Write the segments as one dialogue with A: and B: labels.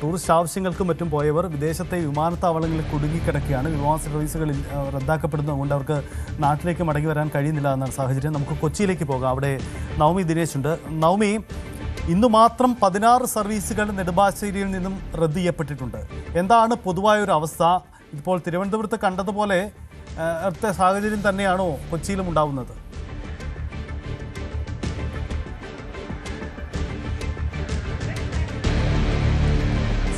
A: Tourist ആവശ്യങ്ങൾക്കും മറ്റും പോയവർ വിദേശത്തെ വിമാനത്താവളങ്ങളിൽ കുടുങ്ങിക്കിടക്കുകയാണ്. വിമാന സർവീസുകൾ റദ്ദാക്കപ്പെടുന്നതുകൊണ്ട് അവർക്ക് നാട്ടിലേക്ക് മടങ്ങി വരാൻ കഴിയുന്നില്ല എന്നാണ് സാഹചര്യം. നമുക്ക് കൊച്ചിയിലേക്ക് പോകാം. അവിടെ നവമി ദിനേശ് ഉണ്ട്. നവമി, ഇന്നു മാത്രം 16 സർവീസുകൾ നെടുമ്പാശ്ശേരിയിൽ നിന്നും റദ്ദ് ചെയ്യപ്പെട്ടിട്ടുണ്ട്. എന്താണ് പൊതുവായൊരു അവസ്ഥ? ഇപ്പോൾ തിരുവനന്തപുരത്ത് കണ്ടതുപോലെ സാഹചര്യം തന്നെയാണോ കൊച്ചിയിലും ഉണ്ടാവുന്നത്?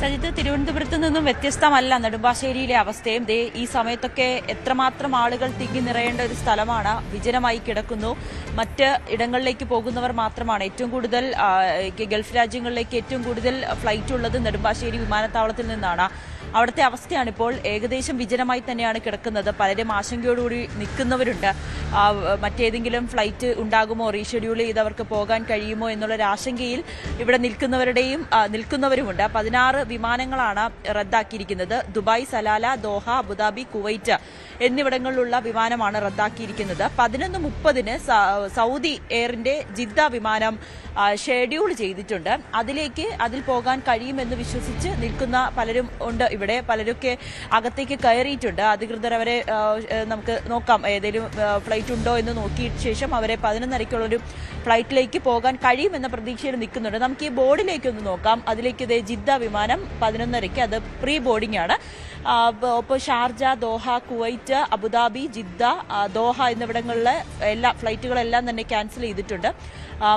B: സജിത്ത്, തിരുവനന്തപുരത്ത് നിന്നും വ്യത്യസ്തമല്ല നെടുമ്പാശ്ശേരിയിലെ അവസ്ഥയും. ഈ സമയത്തൊക്കെ എത്രമാത്രം ആളുകൾ തിങ്ങി നിറയേണ്ട ഒരു സ്ഥലമാണ്. വിജനമായി കിടക്കുന്നു. മറ്റ് ഇടങ്ങളിലേക്ക് പോകുന്നവർ മാത്രമാണ്. ഏറ്റവും കൂടുതൽ ഗൾഫ് രാജ്യങ്ങളിലേക്ക് ഏറ്റവും കൂടുതൽ ഫ്ലൈറ്റ് ഉള്ളത് നെടുമ്പാശ്ശേരി വിമാനത്താവളത്തിൽ നിന്നാണ്. അവിടുത്തെ അവസ്ഥയാണിപ്പോൾ. ഏകദേശം വിജനമായി തന്നെയാണ് കിടക്കുന്നത്. പലരും ആശങ്കയോടുകൂടി നിൽക്കുന്നവരുണ്ട്. മറ്റേതെങ്കിലും ഫ്ലൈറ്റ് ഉണ്ടാകുമോ, റീഷെഡ്യൂൾ ചെയ്തവർക്ക് പോകാൻ കഴിയുമോ എന്നുള്ളൊരു ആശങ്കയിൽ ഇവിടെ നിൽക്കുന്നവരുമുണ്ട്. 16 വിമാനങ്ങളാണ് റദ്ദാക്കിയിരിക്കുന്നത്. Dubai, Salalah, Doha, Abu Dhabi, Kuwait എന്നിവിടങ്ങളിലുള്ള വിമാനമാണ് റദ്ദാക്കിയിരിക്കുന്നത്. 11:30 സൗദി എയറിന്റെ ജിദ്ദ വിമാനം ഷെഡ്യൂൾ ചെയ്തിട്ടുണ്ട്. അതിൽ പോകാൻ കഴിയുമെന്ന് വിശ്വസിച്ച് നിൽക്കുന്ന പലരും ഉണ്ട്. ഇവിടെ പലരൊക്കെ അകത്തേക്ക് കയറിയിട്ടുണ്ട്. അധികൃതർ അവരെ നമുക്ക് നോക്കാം, ഏതെങ്കിലും ഫ്ലൈറ്റ് ഉണ്ടോ എന്ന് നോക്കിയ ശേഷം അവരെ 11:30 ഫ്ലൈറ്റിലേക്ക് പോകാൻ കഴിയുമെന്ന പ്രതീക്ഷയിൽ നിൽക്കുന്നുണ്ട്. നമുക്ക് ഈ ബോർഡിലേക്കൊന്ന് നോക്കാം. അതിലേക്ക് ജിദ്ദ വിമാനം 11:30, അത് പ്രീ ബോർഡിംഗ് ആണ്. ഇപ്പോൾ Sharjah, Doha, Kuwait, Abu Dhabi, Jeddah, Doha എന്നിവിടങ്ങളിലെ എല്ലാ ഫ്ലൈറ്റുകളെല്ലാം തന്നെ ക്യാൻസൽ ചെയ്തിട്ടുണ്ട്.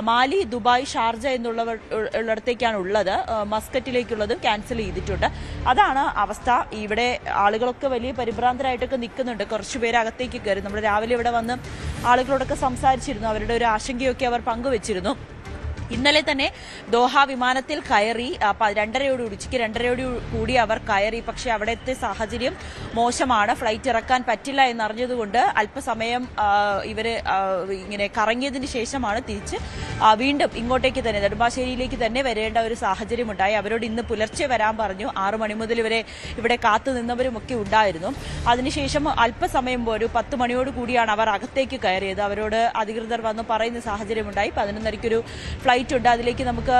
B: മാലി, ദുബായ്, ഷാർജ ഉള്ളിടത്തേക്കാണ് ഉള്ളത്. മസ്കറ്റിലേക്കുള്ളതും ക്യാൻസൽ ചെയ്തിട്ടുണ്ട്. അതാണ് അവസ്ഥ. ഇവിടെ ആളുകളൊക്കെ വലിയ പരിഭ്രാന്തരായിട്ടൊക്കെ നിൽക്കുന്നുണ്ട്. കുറച്ചുപേര് അകത്തേക്ക് കയറി. നമ്മൾ രാവിലെ ഇവിടെ വന്ന് ആളുകളോടൊക്കെ സംസാരിച്ചിരുന്നു. അവരുടെ ഒരു ആശങ്കയൊക്കെ അവർ പങ്കുവച്ചിരുന്നു. ഇന്നലെ തന്നെ ദോഹ വിമാനത്തിൽ കയറി. 2:30 ഉച്ചയ്ക്ക് 2:30 അവർ കയറി. പക്ഷേ അവിടുത്തെ സാഹചര്യം മോശമാണ്. ഫ്ലൈറ്റ് ഇറക്കാൻ പറ്റില്ല എന്നറിഞ്ഞതുകൊണ്ട് അല്പസമയം ഇവർ ഇങ്ങനെ കറങ്ങിയതിന് ശേഷമാണ് തിരിച്ച് വീണ്ടും ഇങ്ങോട്ടേക്ക് തന്നെ നെടുമ്പാശ്ശേരിയിലേക്ക് തന്നെ വരേണ്ട ഒരു സാഹചര്യം ഉണ്ടായി. അവരോട് ഇന്ന് പുലർച്ചെ വരാൻ പറഞ്ഞു. 6 മണി മുതൽ ഇവരെ ഇവിടെ കാത്തു നിന്നവരുമൊക്കെ ഉണ്ടായിരുന്നു. അതിനുശേഷം അല്പസമയം ഒരു 10 മണിയോട് കൂടിയാണ് അവർ അകത്തേക്ക് കയറിയത്. അവരോട് അധികൃതർ വന്ന് പറയുന്ന സാഹചര്യമുണ്ടായി. 11:30 ഫ്ലൈറ്റ് ഉണ്ട്, അതിലേക്ക് നമുക്ക്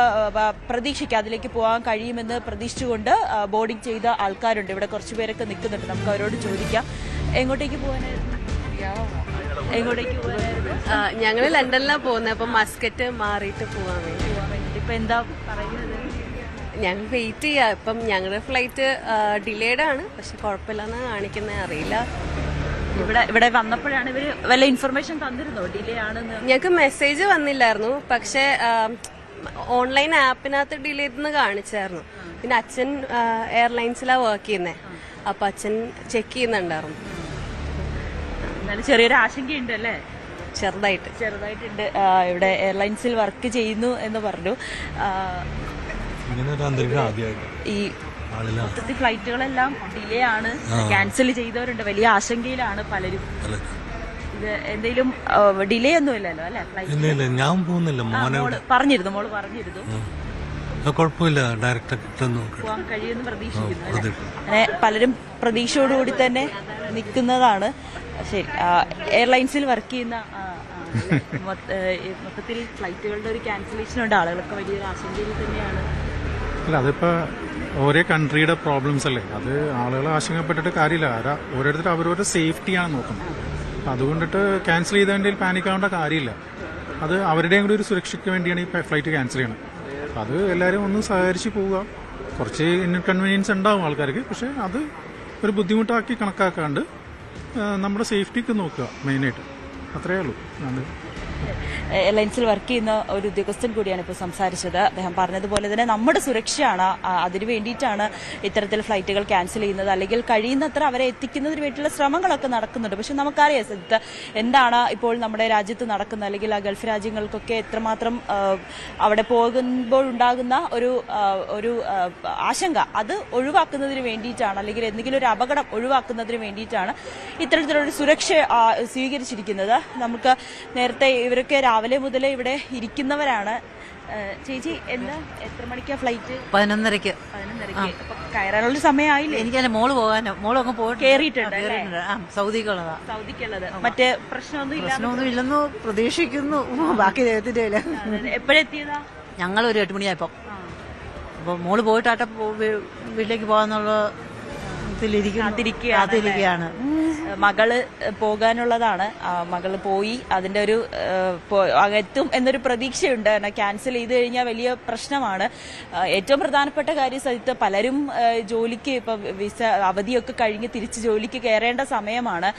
B: പ്രതീക്ഷിക്കാം, അതിലേക്ക് പോകാൻ കഴിയുമെന്ന് പ്രതീക്ഷിച്ചുകൊണ്ട് ബോർഡിംഗ് ചെയ്ത ആൾക്കാരുണ്ട്. ഇവിടെ കുറച്ചുപേരൊക്കെ നിൽക്കുന്നുണ്ട്. നമുക്ക് അവരോട് ചോദിക്കാം, എങ്ങോട്ടേക്ക് പോകാനായിരുന്നു?
C: ഞങ്ങൾ ലണ്ടനിലാണ് പോകുന്നത്. അപ്പം മസ്കറ്റ് മാറിയിട്ട് പോകാൻ വേണ്ടി.
B: ഇപ്പൊ എന്താ പറയുന്നത്?
C: ഞങ്ങൾ വെയിറ്റ് ചെയ്യാം. ഇപ്പം ഞങ്ങളുടെ ഫ്ലൈറ്റ് ഡിലേഡ് ആണ്, പക്ഷെ കുഴപ്പമില്ലെന്ന് കാണിക്കുന്നത്. അറിയില്ല.
B: ഇവിടെ വന്നപ്പോഴാണ് ഇവര് വല്ല ഇൻഫർമേഷൻ തന്നിരുന്നോ ഡിലേ ആണെന്ന്?
C: ഞങ്ങൾക്ക് മെസ്സേജ് വന്നില്ലായിരുന്നു, പക്ഷെ ഓൺലൈൻ ആപ്പിനകത്ത് ഡിലേ എന്ന് കാണിച്ചായിരുന്നു. പിന്നെ അച്ഛൻ എയർലൈൻസിലാണ് വർക്ക് ചെയ്യുന്നത്. അപ്പൊ അച്ഛൻ ചെക്ക് ചെയ്യുന്നുണ്ടായിരുന്നു.
B: എന്നാലും ചെറിയൊരു ആശങ്കയുണ്ട് അല്ലേ?
C: ചെറുതായിട്ടുണ്ട്.
B: ഇവിടെ എയർലൈൻസിൽ വർക്ക് ചെയ്യുന്നു എന്ന് പറഞ്ഞു. ഈ മൊത്തത്തിൽ ഫ്ലൈറ്റുകളെല്ലാം ഡിലേ ആണ്, ക്യാൻസൽ ചെയ്തവരുണ്ട്. വലിയ ആശങ്കയിലാണ് പലരും. ഇത് എന്തെങ്കിലും ഡിലേ ഒന്നും ഇല്ലല്ലോ അല്ലെ?
D: ഫ്ലൈറ്റ് ഞാൻ പോകുന്നില്ല.
B: മോള് പറഞ്ഞിരുന്നു
D: കുഴപ്പമില്ല, ഡയറക്റ്റ്
B: പോകാൻ കഴിയുമെന്ന് പ്രതീക്ഷിക്കുന്നു. അങ്ങനെ പലരും പ്രതീക്ഷയോടുകൂടി തന്നെ നിൽക്കുന്നതാണ്. ശരി, എയർലൈൻസിൽ വർക്ക് ചെയ്യുന്ന മൊത്തത്തിൽ ഫ്ലൈറ്റുകളുടെ ഒരു ക്യാൻസലേഷൻ ഉണ്ട്. ആളുകളൊക്കെ വലിയൊരു ആശങ്കയിൽ തന്നെയാണ്.
E: അല്ല, അതിപ്പോ ഓരോ കൺട്രിയുടെ പ്രോബ്ലംസ് അല്ലേ. അത് ആളുകൾ ആശങ്കപ്പെട്ടിട്ട് കാര്യമില്ല. ഓരോരുത്തർ അവരവരുടെ സേഫ്റ്റിയാണ് നോക്കുന്നത്. അതുകൊണ്ടിട്ട് ക്യാൻസൽ ചെയ്തതിൻ്റെ പാനിക് ആവേണ്ട കാര്യമില്ല. അത് അവരുടെയും കൂടി ഒരു സുരക്ഷയ്ക്ക് വേണ്ടിയാണ് ഈ ഫ്ലൈറ്റ് ക്യാൻസൽ ചെയ്യണം. അത് എല്ലാവരും ഒന്ന് സഹകരിച്ച് പോവുക. കുറച്ച് ഇൻകൺവീനിയൻസ് ഉണ്ടാവും ആൾക്കാർക്ക്, പക്ഷെ അത് ഒരു ബുദ്ധിമുട്ടാക്കി കണക്കാക്കാണ്ട് നമ്മുടെ സേഫ്റ്റിക്ക് നോക്കുക മെയിനായിട്ട്. അത്രയേ ഉള്ളൂ.
B: എയർലൈൻസിൽ വർക്ക് ചെയ്യുന്ന ഒരു ഉദ്യോഗസ്ഥൻ കൂടിയാണ് ഇപ്പോൾ സംസാരിച്ചത്. അദ്ദേഹം പറഞ്ഞതുപോലെ തന്നെ നമ്മുടെ സുരക്ഷയാണ്, അതിനു വേണ്ടിയിട്ടാണ് ഇത്തരത്തിൽ ഫ്ലൈറ്റുകൾ ക്യാൻസൽ ചെയ്യുന്നത്. അല്ലെങ്കിൽ കഴിയുന്നത്ര അവരെ എത്തിക്കുന്നതിന് വേണ്ടിയുള്ള ശ്രമങ്ങളൊക്കെ നടക്കുന്നുണ്ട്. പക്ഷെ നമുക്കറിയാം സജിത്ത്, എന്താണ് ഇപ്പോൾ നമ്മുടെ രാജ്യത്ത് നടക്കുന്നത്, അല്ലെങ്കിൽ ആ ഗൾഫ് രാജ്യങ്ങൾക്കൊക്കെ എത്രമാത്രം അവിടെ പോകുമ്പോഴുണ്ടാകുന്ന ഒരു ആശങ്ക, അത് ഒഴിവാക്കുന്നതിന് വേണ്ടിയിട്ടാണ്, അല്ലെങ്കിൽ എന്തെങ്കിലും ഒരു അപകടം ഒഴിവാക്കുന്നതിന് വേണ്ടിയിട്ടാണ് ഇത്തരത്തിലൊരു സുരക്ഷ സ്വീകരിച്ചിരിക്കുന്നത്. നമുക്ക് നേരത്തെ ഇവരൊക്കെ രാവിലെ മുതലേ ഇവിടെ ഇരിക്കുന്നവരാണ്. ചേച്ചി, എന്താ എത്ര മണിക്കാ ഫ്ലൈറ്റ്?
F: 11:30.
B: കയറാനുള്ള സമയമായില്ലേ?
F: എനിക്കല്ല, മോള് അങ്ങ് പോയിട്ട്
B: കേറിയിട്ടുണ്ട്.
F: സൗദിക്കുള്ളത്.
B: മറ്റേ പ്രശ്നമൊന്നും
F: ഇല്ലെന്ന് പ്രതീക്ഷിക്കുന്നു. ബാക്കി ദൈവത്തിന്റെ.
B: എപ്പോഴെത്തിയതാ?
F: ഞങ്ങൾ ഒരു 8 മണിയായപ്പോ. അപ്പോൾ മോള് പോയിട്ടാട്ടെ വീട്ടിലേക്ക് പോകാന്നുള്ള കാത്തിരിക്കുകയാണ്.
B: മകള് പോകാനുള്ളതാണ്. മകള് പോയി അതിന്റെ ഒരു എത്തും എന്നൊരു പ്രതീക്ഷയുണ്ട്. കാരണം ക്യാൻസൽ ചെയ്ത് കഴിഞ്ഞാൽ വലിയ പ്രശ്നമാണ്. ഏറ്റവും പ്രധാനപ്പെട്ട കാര്യം സജിത്ത്, പലരും ജോലിക്ക് ഇപ്പൊ വിസ അവധിയൊക്കെ കഴിഞ്ഞ് തിരിച്ച് ജോലിക്ക് കയറേണ്ട സമയമാണ്.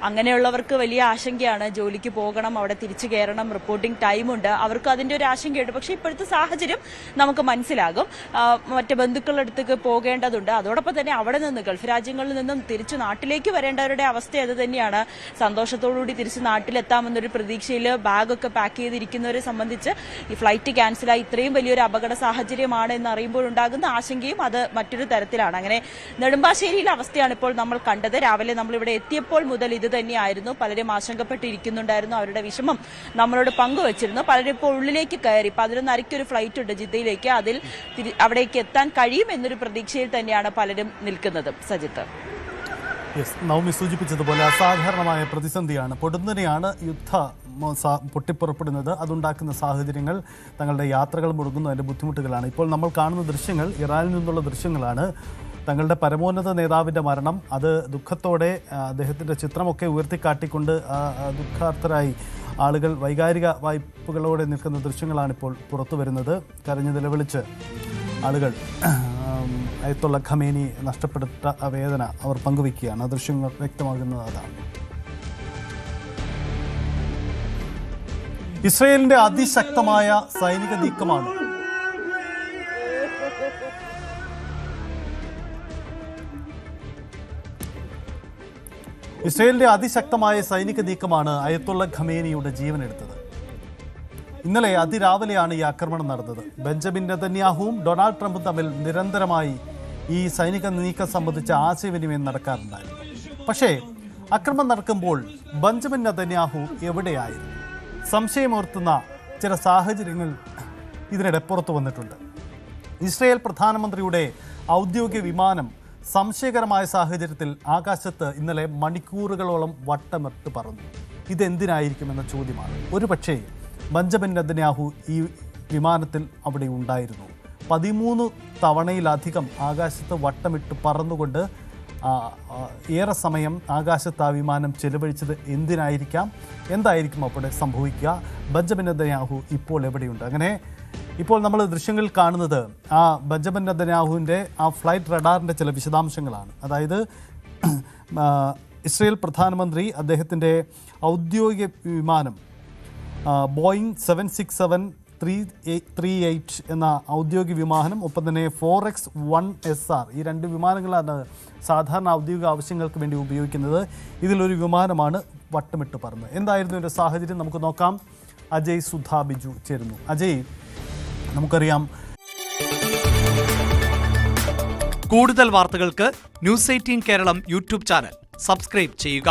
B: അങ്ങനെയുള്ളവർക്ക് വലിയ ആശങ്കയാണ്. ജോലിക്ക് പോകണം, അവിടെ തിരിച്ചു കയറണം, റിപ്പോർട്ടിംഗ് ടൈമുണ്ട്, അവർക്ക് അതിന്റെ ഒരു ആശങ്കയുണ്ട്. പക്ഷെ ഇപ്പോഴത്തെ സാഹചര്യം നമുക്ക് മനസ്സിലാകും. മറ്റ് ബന്ധുക്കളുടെ അടുത്തേക്ക് പോകേണ്ടതുണ്ട്. അതോടൊപ്പം തന്നെ അവിടെ നിന്ന് ഗൾഫ് രാജ്യങ്ങളിൽ നിന്നും തിരിച്ചു നാട്ടിലേക്ക് വരേണ്ടവരുടെ അവസ്ഥ അത് തന്നെയാണ്. സന്തോഷത്തോടുകൂടി തിരിച്ച് നാട്ടിലെത്താമെന്നൊരു പ്രതീക്ഷയിൽ ബാഗൊക്കെ പാക്ക് ചെയ്തിരിക്കുന്നവരെ സംബന്ധിച്ച് ഈ ഫ്ലൈറ്റ് ക്യാൻസലായി ഇത്രയും വലിയൊരു അപകട സാഹചര്യമാണ് എന്ന് അറിയുമ്പോഴുണ്ടാകുന്ന ആശങ്കയും അത് മറ്റൊരു തരത്തിലാണ്. അങ്ങനെ നെടുമ്പാശ്ശേരിയിലെ അവസ്ഥയാണ് ഇപ്പോൾ നമ്മൾ കണ്ടത്. രാവിലെ നമ്മൾ ഇവിടെ എത്തിയപ്പോൾ മുതൽ ഇത് തന്നെയായിരുന്നു. പലരും ആശങ്കപ്പെട്ടിരിക്കുന്നുണ്ടായിരുന്നു. അവരുടെ വിഷമം നമ്മളോട് പങ്കുവച്ചിരുന്നു. പലരും ഇപ്പോൾ ഉള്ളിലേക്ക് കയറി 11:30 ഒരു ഫ്ലൈറ്റ് ഉണ്ട് ജിദ്ദയിലേക്ക്. അതിൽ അവിടേക്ക് എത്താൻ കഴിയും എന്നൊരു പ്രതീക്ഷയിൽ തന്നെയാണ് പലരും നിൽക്കുന്നത്. സജിത്ത്,
A: നവമി സൂചിപ്പിച്ചതുപോലെ അസാധാരണമായ പ്രതിസന്ധിയാണ്. പൊടുന്നനെയാണ് പൊട്ടിപ്പുറപ്പെടുന്നത്. അതുണ്ടാക്കുന്ന സാഹചര്യങ്ങൾ, തങ്ങളുടെ യാത്രകൾ മുടങ്ങുന്നു, അതിൻ്റെ ബുദ്ധിമുട്ടുകളാണ്. ഇപ്പോൾ നമ്മൾ കാണുന്ന ദൃശ്യങ്ങൾ ഇറാനിൽ നിന്നുള്ള ദൃശ്യങ്ങളാണ്. തങ്ങളുടെ പരമോന്നത നേതാവിൻ്റെ മരണം, അത് ദുഃഖത്തോടെ അദ്ദേഹത്തിൻ്റെ ചിത്രമൊക്കെ ഉയർത്തിക്കാട്ടിക്കൊണ്ട് ദുഃഖാർത്ഥരായി ആളുകൾ വൈകാരിക വായ്പകളോടെ നിൽക്കുന്ന ദൃശ്യങ്ങളാണ് ഇപ്പോൾ പുറത്തു വരുന്നത്. കരഞ്ഞു നിലവിളിച്ച് ആളുകൾ അയത്തുള്ള ഖമേനി നഷ്ടപ്പെട്ട വേദന അവർ പങ്കുവയ്ക്കുകയാണ്. ആ ദൃശ്യങ്ങൾ വ്യക്തമാകുന്നത് അതാണ്. ഇസ്രയേലിന്റെ അതിശക്തമായ സൈനിക നീക്കമാണ് അയത്തുള്ള ഖമേനിയുടെ ജീവനെടുത്തത്. ഇന്നലെ അതിരാവിലെയാണ് ഈ ആക്രമണം നടന്നത്. ബെഞ്ചമിൻ നെതന്യാഹുവും ഡൊണാൾഡ് ട്രംപും തമ്മിൽ നിരന്തരമായി ഈ സൈനിക നീക്കം സംബന്ധിച്ച ആശയവിനിമയം നടക്കാറുണ്ടായിരുന്നു. പക്ഷേ ആക്രമണം നടക്കുമ്പോൾ ബെഞ്ചമിൻ നെതന്യാഹു എവിടെയായിരുന്നു? സംശയമോർത്തുന്ന ചില സാഹചര്യങ്ങൾ ഇതിനിടെ പുറത്തു വന്നിട്ടുണ്ട്. ഇസ്രയേൽ പ്രധാനമന്ത്രിയുടെ ഔദ്യോഗിക വിമാനം സംശയകരമായ സാഹചര്യത്തിൽ ആകാശത്ത് ഇന്നലെ മണിക്കൂറുകളോളം വട്ടമിട്ട് പറന്നു. ഇതെന്തിനായിരിക്കുമെന്ന ചോദ്യമാണ്. ഒരുപക്ഷേ ബെഞ്ചമിൻ നെതന്യാഹു ഈ വിമാനത്തിൽ അവിടെ ഉണ്ടായിരുന്നു. 13 തവണയിലധികം ആകാശത്ത് വട്ടമിട്ട് പറന്നുകൊണ്ട് ഏറെ സമയം ആകാശത്ത് ആ വിമാനം ചെലവഴിച്ചത് എന്തിനായിരിക്കാം? എന്തായിരിക്കും അവിടെ സംഭവിക്കുക? ബെഞ്ചമിൻ നെതന്യാഹു ഇപ്പോൾ എവിടെയുണ്ട്? അങ്ങനെ ഇപ്പോൾ നമ്മൾ ദൃശ്യങ്ങളിൽ കാണുന്നത് ആ ബെഞ്ചമിൻ നെതന്യാഹുവിൻ്റെ ആ ഫ്ലൈറ്റ് റഡാറിൻ്റെ ചില വിശദാംശങ്ങളാണ്. അതായത് ഇസ്രയേൽ പ്രധാനമന്ത്രി അദ്ദേഹത്തിൻ്റെ ഔദ്യോഗിക വിമാനം ബോയിങ് 767-338 എന്ന ഔദ്യോഗിക വിമാനം, ഒപ്പം തന്നെ 4X-1SR, ഈ 2 വിമാനങ്ങളാണ് സാധാരണ ഔദ്യോഗിക ആവശ്യങ്ങൾക്ക് വേണ്ടി ഉപയോഗിക്കുന്നത്. ഇതിലൊരു വിമാനമാണ് വട്ടമിട്ട് പറന്നത്. എന്തായിരുന്നു ഇതിൻ്റെ സാഹചര്യം നമുക്ക് നോക്കാം. അജയ് സുധാ ബിജു ചേരുന്നു. അജയ്, നമുക്കറിയാം
G: കൂടുതൽ വാർത്തകൾക്ക് news 18 Keralam YouTube channel subscribe ചെയ്യുക.